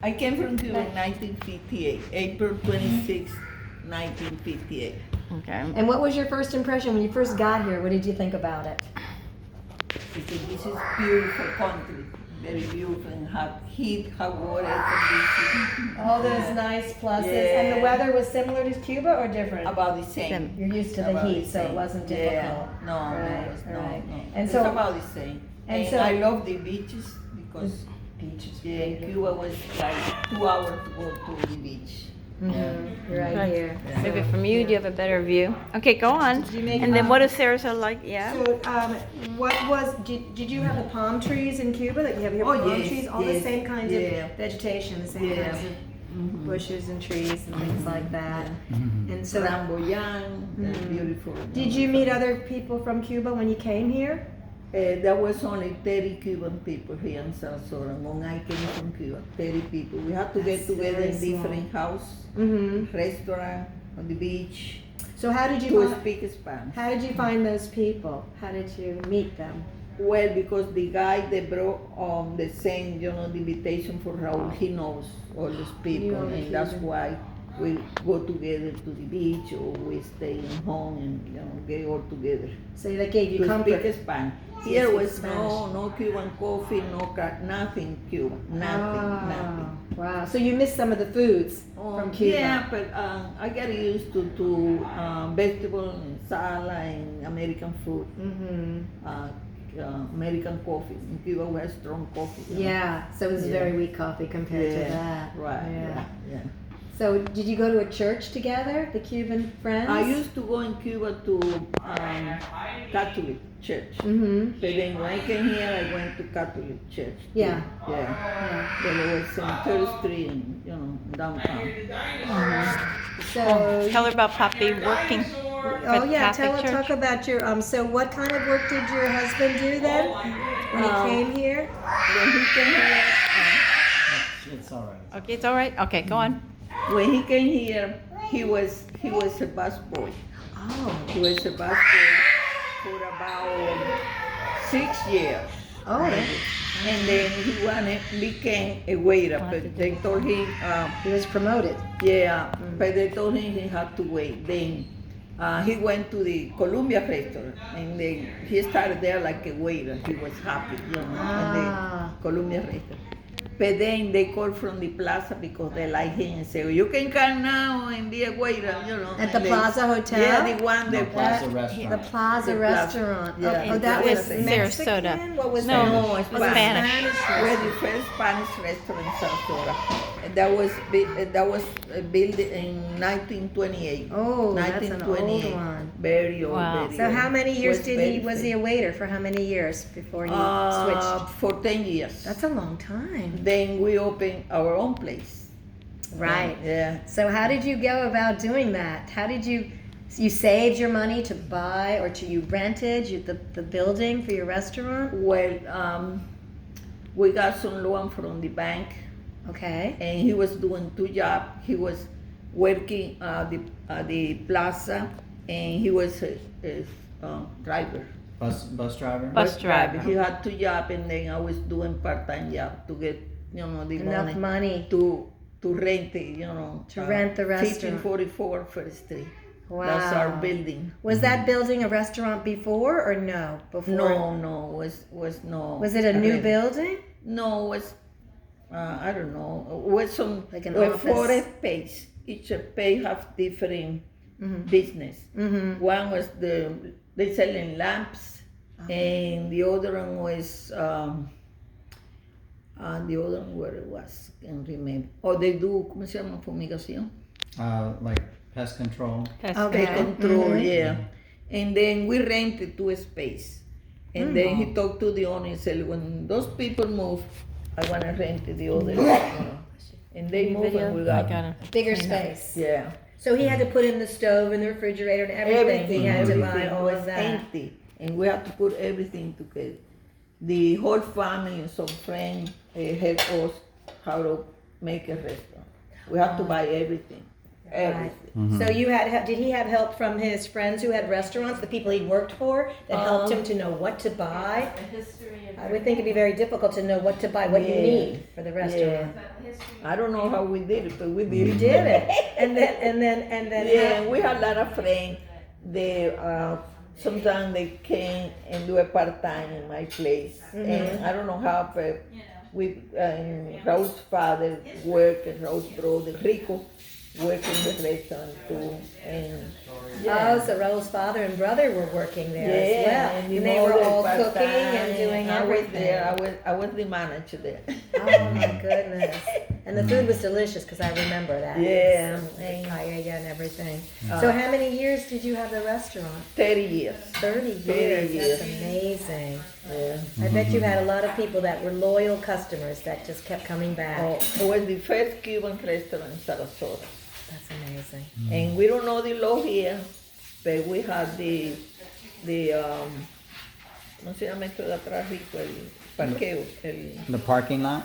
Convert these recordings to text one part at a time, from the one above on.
I came from Cuba in 1958, April 26, 1958. Okay. And what was your first impression when you first got here? What did you think about it? She said, this is beautiful country, very beautiful, and hot heat, hot water, conditioning. All those nice pluses. Yeah. And the weather was similar to Cuba or different? About the same. You're used to the About heat, the so it same. wasn't difficult. Yeah, no, Right, no, it's right. no. And It's so- about the same. and And so- I love the beaches because Beaches. yeah, Cuba was like 2 hours to go to the beach. Mm-hmm. Right Right. here. Yeah. Maybe from you, do you have a better view? Okay, go on. Did you make, And then what is Sarasota like? Yeah. So, did you have the palm trees in Cuba? Like you have your Oh, palm yes, trees, all the yes, same kinds yeah. of vegetation, the same Yeah. kinds of bushes and trees and things like that. And so, Ramboyan, beautiful. did you meet other people from Cuba when you came here? There was only 30 Cuban people here in Sarasota. When I came from Cuba, 30 people. We had to get That's together very in different house, Mm-hmm. restaurant, on the beach, So how did you to find, speak Spanish. how did you find those people? How did you meet them? Well, because the guy that brought the same, the invitation for Raul, he knows all those people, all the and that's Cuban. why we go together to the beach or we stay in home and get all together. So they gave you To comfort. speak Spanish. You Here speak was Spanish. no Cuban coffee, no nothing Cuban, nothing. Wow. So you missed some of the foods from Cuba. Yeah, but I get used to vegetable and salad and American food, Mm-hmm. American coffee. In Cuba we have strong coffee. you know. Yeah. So it was Yeah. very weak coffee compared to that. Right, Yeah. yeah. So did you go to a church together, the Cuban friends? I used to go in Cuba to Catholic church. Mm-hmm. But then when I came here, I went to Catholic church. too. Yeah. Yeah. Then it was on 3rd Street, in, downtown. So. Tell her about Papi working Oh for the yeah, Catholic Church. talk about your So what kind of work did your husband do then when he came here? When he came here, It's all right. Okay, it's all right. Okay, go on. when he came here, he was a busboy. Oh. He was a busboy for about 6 years. Oh. And then he became a waiter, but they told him, He was promoted. yeah, but they told him he had to wait. Then he went to the Columbia restaurant, and then he started there like a waiter. He was happy, in Ah. the Columbia restaurant. But then they called from the plaza because they like him and say, you can come now and be a waiter, At the And they- Plaza Hotel? Yeah, the one No, that Plaza The Restaurant. Plaza The Plaza. Restaurant. Yeah. Oh, that In was Sarasota. Mexican? What was No, that? No, Was it Spanish. We're the first Spanish restaurant in Sarasota. And that was built in 1928. Oh, that's an old one. Very old. Wow. Very So old. how many years very was he a waiter for how many years before he famous. switched? For 10 years. That's a long time. Then we opened our own place. Right. Yeah. So how did you go about doing that? How did you saved your money to buy or you rented the building for your restaurant? Well, we got some loan from the bank, Okay. and he was doing 2 jobs. He was working at the plaza, and he was a driver. Bus driver? Bus driver. He had 2 jobs, and then I was doing part-time job to get, the Enough money. to rent it, To rent the restaurant. 1544 First Street. Wow. That's our building. Was that building a restaurant before or no? Before? No, was no. Was it a new rent. building? No, it was I don't know. It was some Like an well, office? 4 space. Each space have different business. Mm-hmm. One was they selling lamps, and the other one was the other one where it was can't remember. Oh, they do ¿cómo se llama fumigación? Like pest control. Pest Okay. They control, Mhm. yeah. And then we rented 2 space. And then he talked to the owner and said, when those people move, I want to rent the other. And they moved and we got, Bigger space. yeah. So he had to put in the stove and the refrigerator and everything. He had to buy all was of that. empty. And we had to put everything together. The whole family and some friends helped us how to make a restaurant. We had to buy everything. everything. So you had, did he have help from his friends who had restaurants, the people he worked for, that helped him to know what to buy? I would think it'd be very difficult to know what to buy, what you Yeah. need for the restaurant. I don't know how we did it, but we did You it. did it, and then. Yeah, we had a lot of friends. They sometimes they came and do a part time in my place, and I don't know how, but we Raul's father worked, and Raul's brother Rico worked in the restaurant too, and Oh, so Raul's father and brother were working there as well, and and they were mother all part-time, cooking and doing I was everything. there. I was the manager there. Oh my goodness! And the food was delicious because I remember that. Yeah, The and- paella and everything. So how many years did you have the restaurant? 30 years. 30 years. 30 years. That's amazing. Yeah. I bet you had a lot of people that were loyal customers that just kept coming back. Oh, it was the first Cuban restaurant in Sarasota. That's amazing. And we don't know the law here, but we had the ¿cómo se llama esto de atrás rico? El parqueo. The parking lot?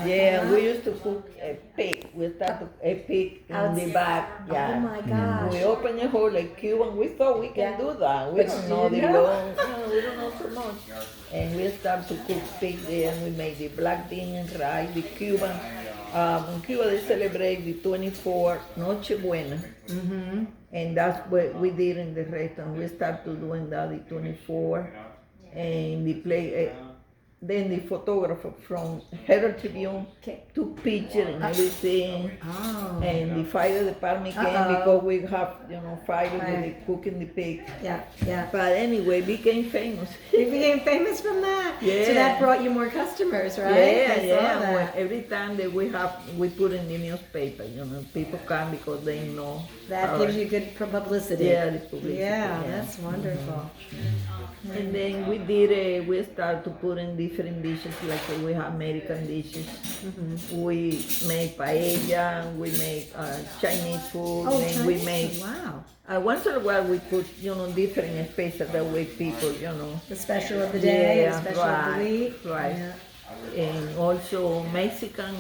Yeah, we used to cook a pig. We started a pig in the back. Oh Yeah. my gosh. We opened a hole like Cuban. We thought we can do that. We But don't you know the didn't know? law. No, we don't know so much. And we started to cook pig there, and we made the black bean and rice, the Cuban. In Cuba they celebrate the 24 Nochebuena. And that's what we did in the restaurant. We started doing that the 24, and the play. Then the photographer from Herald Tribune took pictures and everything. Oh. And the fire department came because we have, fire with the cooking the pig. Yeah, yeah. But anyway, became famous. You became famous from that. Yeah. So that brought you more customers, right? Yeah, I saw yeah. that. Every time that we put in the newspaper, people come because they know. That gives you good publicity. Yeah, the publicity, Yeah, yeah. that's wonderful. And then we started to put in different dishes, like we have American dishes. We make paella, we make Chinese food, Oh, and we Chinese make. food, wow. Once in a while we put, different spaces that way people, The special of the day, Yeah, the special of the week. right. Yeah. And also Mexican.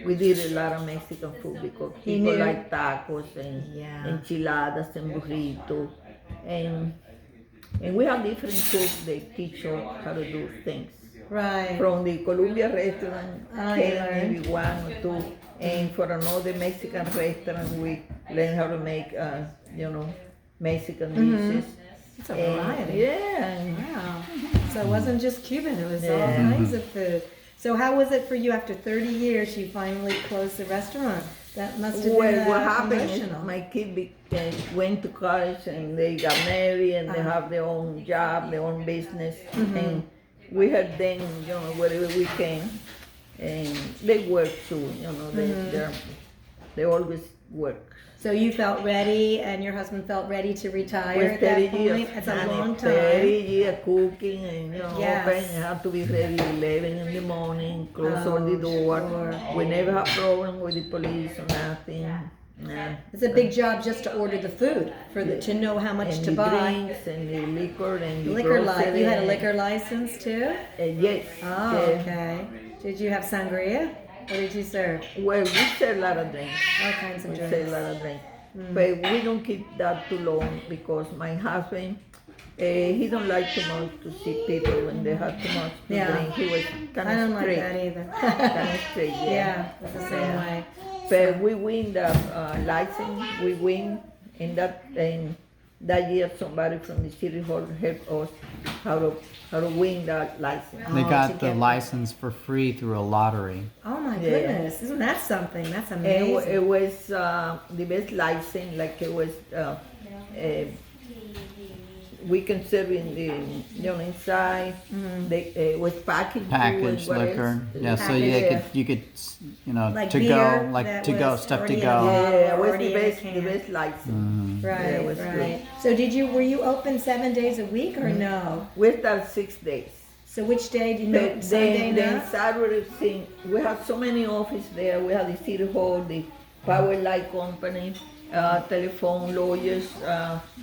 We did a lot of Mexican food because people knew. like tacos and Yeah. enchiladas and burritos, and we have different cooks. They teach us how to do things. Right. From the Columbia restaurant, Oh, you came learned. maybe one or two, and for another Mexican restaurant, we learn how to make, Mexican dishes. It's a And, variety. yeah. and- Wow. So it wasn't just Cuban, it was all Yeah. kinds of food. So how was it for you after 30 years you finally closed the restaurant? That must have Well, been what happened is emotional. my kid went to college and they got married and they have their own job, their own business, and we had them, wherever we can, and they work too, they always work. So you felt ready and your husband felt ready to retire With at that 30 point? years, It's a and long 30 time. years cooking and Yes. open, you have to be ready 11 in the morning, close all the Oh, door. sure. We never have problem with the police or nothing. Nah. It's a big job just to order the food, to know how much And to the buy. drinks and the liquor and the Liquor grocery. you had a liquor license too? Yes. Oh, yeah. okay. Did you have sangria? What did you serve? Well, we sell a lot of drinks. All kinds of We sell a drinks. lot of drinks. But we don't keep that too long because my husband, he don't like too much to see people when they have too much to Yeah. drink. He was kind I don't of like strict. that either. Kind of strict, yeah. Yeah, it's the same Yeah. way. But we win the license. We win in that year. Somebody from the city hall helped us how to win that license. They Oh, got to the get- license for free through a lottery. Oh my Yeah. goodness, isn't that something? That's And amazing. it was the best license, like it was, we can serve in the, inside, it was packaged. Packaged liquor. Yeah, so you could, Like to beer go, like that to go, was stuff to already in a go. bottle. Yeah, it was Already the in a best, can. license. Yeah, Right, it was right. So were you open 7 days a week or no? We start 6 days. So which day do you know? But Sunday then night? Saturday thing, we have so many offices there. We have the city hall, the power light company, telephone, lawyers.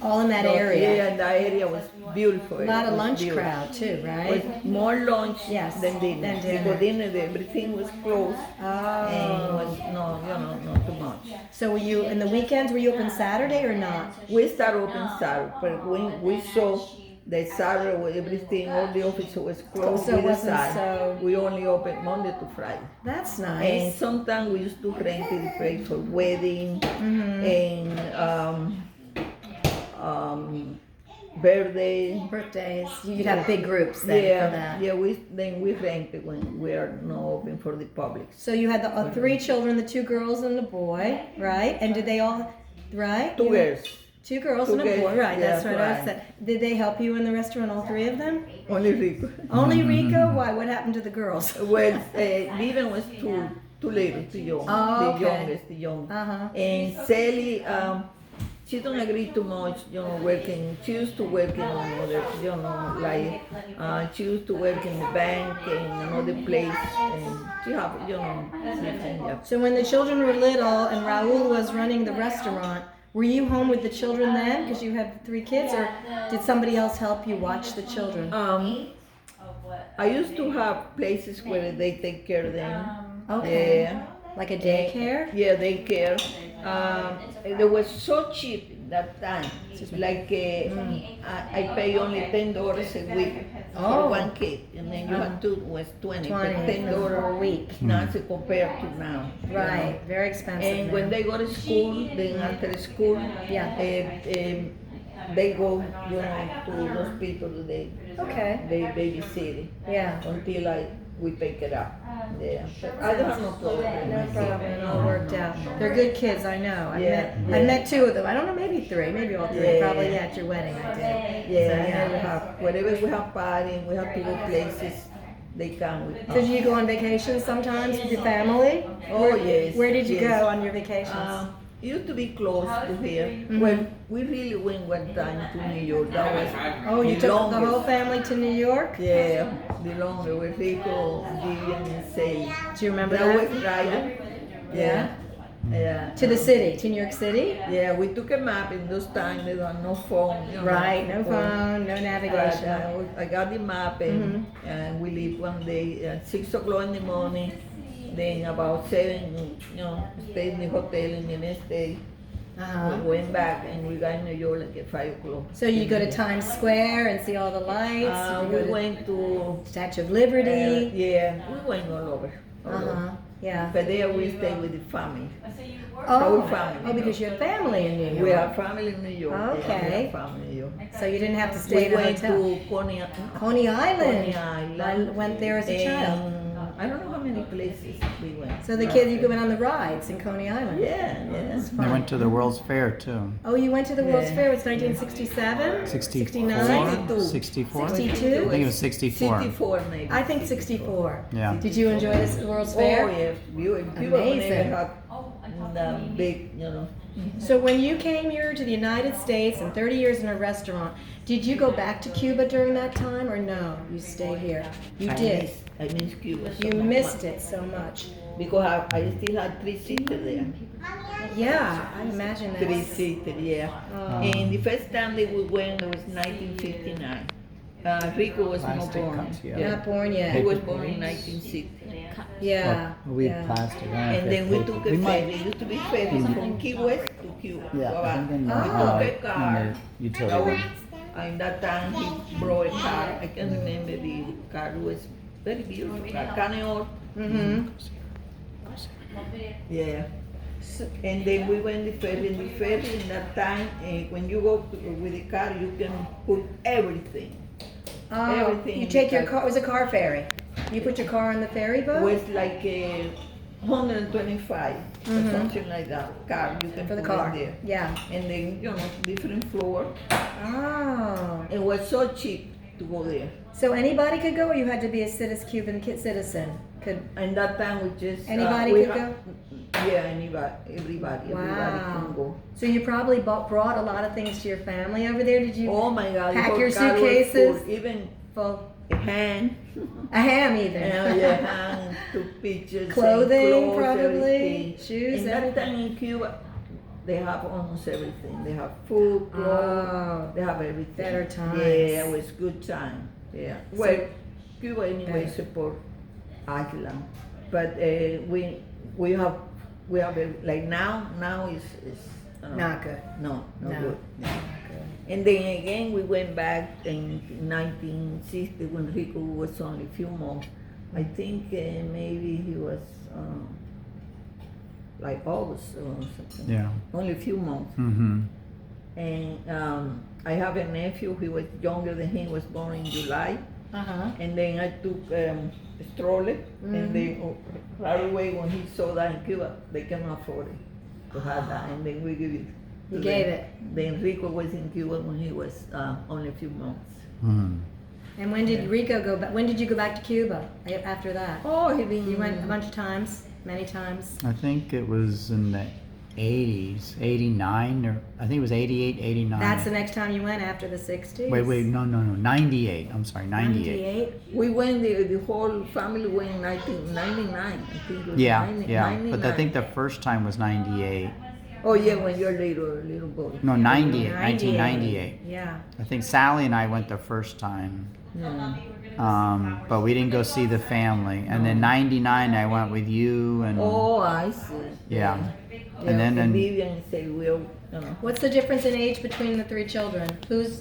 All in that area. Yeah, that area was beautiful. A lot It of was lunch beautiful. crowd too, It right? was more lunch Yes, than dinner. than dinner. Because dinner, everything was closed. And it Oh. was not too much. So were you, in the weekends, were you open Saturday or not? We start open Saturday, but when we saw that Saturday with everything, all the office was closed, So it we wasn't decided so- we only open Monday to Friday. That's And nice. sometimes we used to rent the place for wedding and birthday. Birthdays, you'd have big groups then for that. Yeah, we rent it when we are not open for the public. So you had the three children, the two girls and a boy, right? And did they all, right? Two girls, Two girls Two and a boy, girls, right? That's yeah, right. I right. said. Did they help you in the restaurant, all three of them? only Rico. Only Rico? Why? What happened to the girls? Well, Vivian was too little, too young. Oh, okay. The youngest. Uh-huh. And Sally, she don't agree too much, working. She used to work in another, she used to work in the bank and another place, and she have, different job. So when the children were little and Raul was running the restaurant, were you home with the children then? Because you had three kids, or did somebody else help you watch the children? I used to have places where they take care of them. Okay. Yeah. Like a daycare? Yeah, daycare. It was so cheap that time. Like I pay only $10 a week Oh. for one kid, and then you had two was 20. 20 but $10 a week. now compared to now. Right. Very expensive. And now. when they go to school, then after school, Yeah. they go, to those people Okay. they babysit Yeah. until we pick it up. Yeah, but I don't have no problem. No problem. It all worked out. They're good kids, I know. I Yeah. met two of them. I don't know, maybe three, maybe all three. Yeah. Probably at your wedding I did. Yeah, So, I never have. Whenever we have party, we have to go places. They come with So did you go on vacation sometimes with your family? Oh, yes, Where did you yes. go on your vacations? It used to be close to here. Well, we really went one time to New York. That was Oh, you the took longest. the whole family to New York? Yeah, the longer with Rico, Vivian, and Sally. Do you remember That that? was driving. Yeah. Yeah. To the city, to New York City? Yeah, we took a map in those times. There was no phone. Right, no phone, no But, navigation. I got the map and we leave one day at 6 o'clock in the morning. Then about 7, stayed in the hotel, and the next day Uh-huh. we went back and we got in New York like at 5 o'clock. So you go to Times Square and see all the lights? You We go to went to, Statue of Liberty? yeah, we went all over. Uh-huh, yeah. But there we stayed with the family. Oh, whole family. oh, because you have family in New York. We have family in New York. Yeah, Okay. we have family in New York. So you didn't have to stay in We a went hotel. to Coney Coney Coney Island. Island. I went there as a child. I don't know how many places we went. So the kids, you went on the rides in Coney Island. Yeah, yeah. They went to the World's Fair too. Oh, you went to the World's Yeah. Fair. It's 1967? 64? 69? 64? 62? I think it was 64. 64 maybe. I think 64. Yeah. Did you enjoy this World's Fair? Oh yes, people Amazing. never had the big, So when you came here to the United States and 30 years in a restaurant, did you go back to Cuba during that time or no? You stayed here. You did. I miss Cuba. so You much. missed it so much. Because I still had 3 sisters there. Yeah, I imagine 3 that. sisters, yeah. Oh. And the first time that we went was 1959. Rico was not Plastic born. cups, yeah. Not born yet. He was born in 1960. Yeah. Oh, we yeah. plastic. And then we took a We might- ferry. It used to be ferries from Key West to Cuba. Yeah, I Havana. think in We the, took a car. in the utility room. In that time, he brought a car. I can't remember the car. It was very beautiful. Caneor. Mm-hmm. Yeah. And then we went the ferry. In the ferry, in that time, when you go with the car, you can put everything. Oh, Everything you in take the your car. car, it was a car ferry. You put your car on the ferry It boat? was like 125 or something like that. Car, you can For the put car. it there. Yeah. And then, different floor. Oh. It was so cheap to go there. So anybody could go or you had to be a Cuban citizen? Could And that time we just Anybody we could ha- Yeah, everybody Wow. can go. So you probably brought a lot of things to your family over there. Did you Oh my God! pack the whole your car was suitcases? full, even full a hand, a ham even? hand, took pictures, and Clothing, clothes, probably, everything. shoes, In that everything? time in Cuba, they have almost everything. They have food, clothes, Oh. they have everything. Better times. Yeah, it was good time. Yeah. Well, Cuba anyway Better. support Iceland, but we have we have like now is Not good. no No. good. Not good. And then again we went back in 1960 when Rico was only a few months. I think maybe he was like August or something. Yeah. Only a few months. Mm-hmm. And I have a nephew. He was younger than him. Was born in July. Uh-huh. And then I took a stroller, and then right away when he saw that in Cuba, they cannot afford it to have that, and then we give it. You to gave them. it. Then Rico was in Cuba when he was only a few months. Mm. And when did Rico go back? When did you go back to Cuba after that? Oh, he been. You went a bunch of times, many times. I think it was in the 80s, 89, or I think it was 88, 89. That's the next time you went after the 60s? Wait, no, 98. I'm sorry, 98. 98? We went. The whole family went in 1999. I think it was Yeah, 90, yeah. 99. But I think the first time was 98. Oh yeah, when you're little boy. No, 98, 1998. Yeah. I think Sally and I went the first time. Yeah. But we didn't go see the family. And then 99, I went with you and Oh, I see. yeah. Yeah, And then in, Vivian said we'll. What's the difference in age between the three children?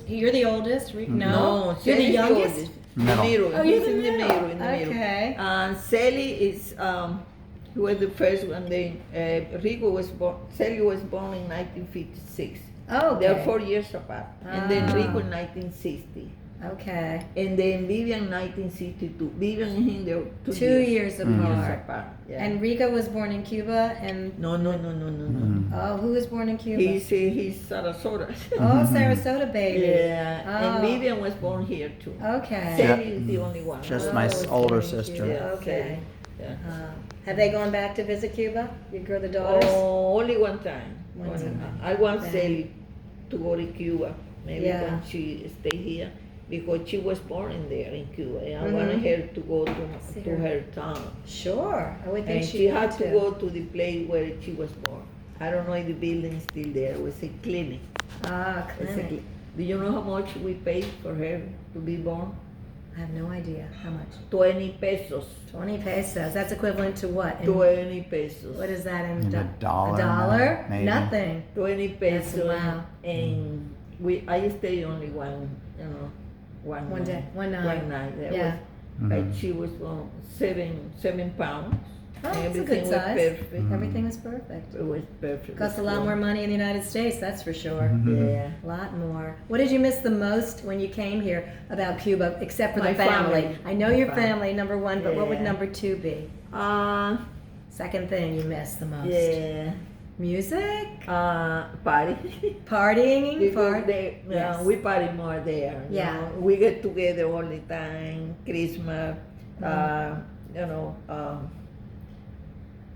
You're the oldest? No. No, You're the Sally's youngest? oldest. Middle. Middle. Oh, He's you're in the the middle. middle. In the middle. Okay. And Sally is he was the first one. Then Rico was born. Sally was born in 1956. Oh, They're okay. 4 years apart. And then Ah. Rico in 1960. Okay. And then Vivian 1962. Vivian and him they're 2 2 years, years 2 years apart. apart. Yeah. And Rico was born in Cuba, and no. oh, who was born in Cuba? He's Sarasota. Oh, Sarasota baby. Yeah. Oh. And Vivian was born here too. Okay. Sally is the only one. Just Oh, my was older born in sister. Cuba. Yeah, Okay. Yeah. Have they gone back to visit Cuba? The daughters? Oh, only one time. One time. I want Yeah. Sally to go to Cuba. Maybe Yeah. when she stay here, because she was born in there in Cuba. And I Mhm. wanted her to go See to her. her town. Sure. I would think And she had would to too. go to the place where she was born. I don't know if the building is still there. It was a clinic. Ah, It's a clinic. Do you know how much we paid for her to be born? I have no idea. How much? 20 pesos. 20 pesos. That's equivalent to what? 20 pesos. What is that in In a dollar A dollar? now, maybe. Nothing. 20 pesos. wow. And I stayed only one One day, one night. One night. That Yeah. was, like Mhm. she was 7 pounds. Oh, that's a Everything good was size. perfect. Everything is perfect. It was perfect. Costs a lot more money in the United States, that's for sure. Yeah. A lot more. What did you miss the most when you came here about Cuba, except for My the family? family. I know your My family, number one, but what would Yeah. number two be? Uh, Second thing you miss the most? yeah. Music? Party. Partying? Because Yes. we party more there. you Yeah. know. We get together all the time. Christmas,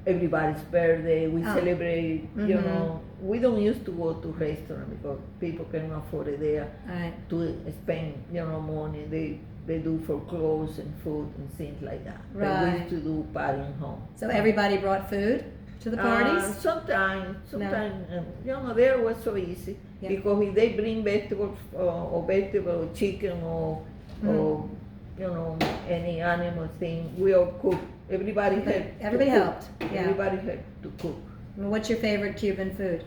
everybody's birthday. We Oh. celebrate. You Mhm. know, we don't used to go to restaurant because people cannot afford it there Right. to spend money. They do for clothes and food and things like that. But we Right. used to do partying home. So everybody brought food to the parties? Sometimes, there was so easy Yeah. because if they bring vegetables or chicken or any animal thing, we all cook. Everybody helped. to Everybody cook. helped, yeah. Everybody helped to cook. What's your favorite Cuban food?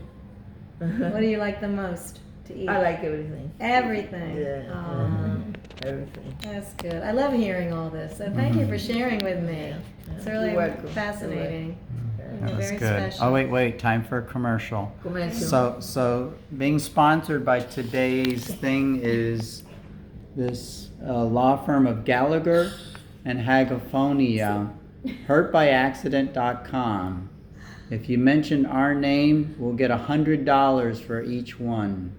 What do you like the most to eat? I like everything. Everything. Yeah, Aw, everything. that's good. I love hearing all this. So thank you for sharing with me. It's really You're welcome. fascinating. That was Very good. special. Oh, wait, time for a commercial. Commercial. So being sponsored by today's thing is this law firm of Gallagher and Hagaphonia, hurtbyaccident.com. If you mention our name, we'll get $100 for each one.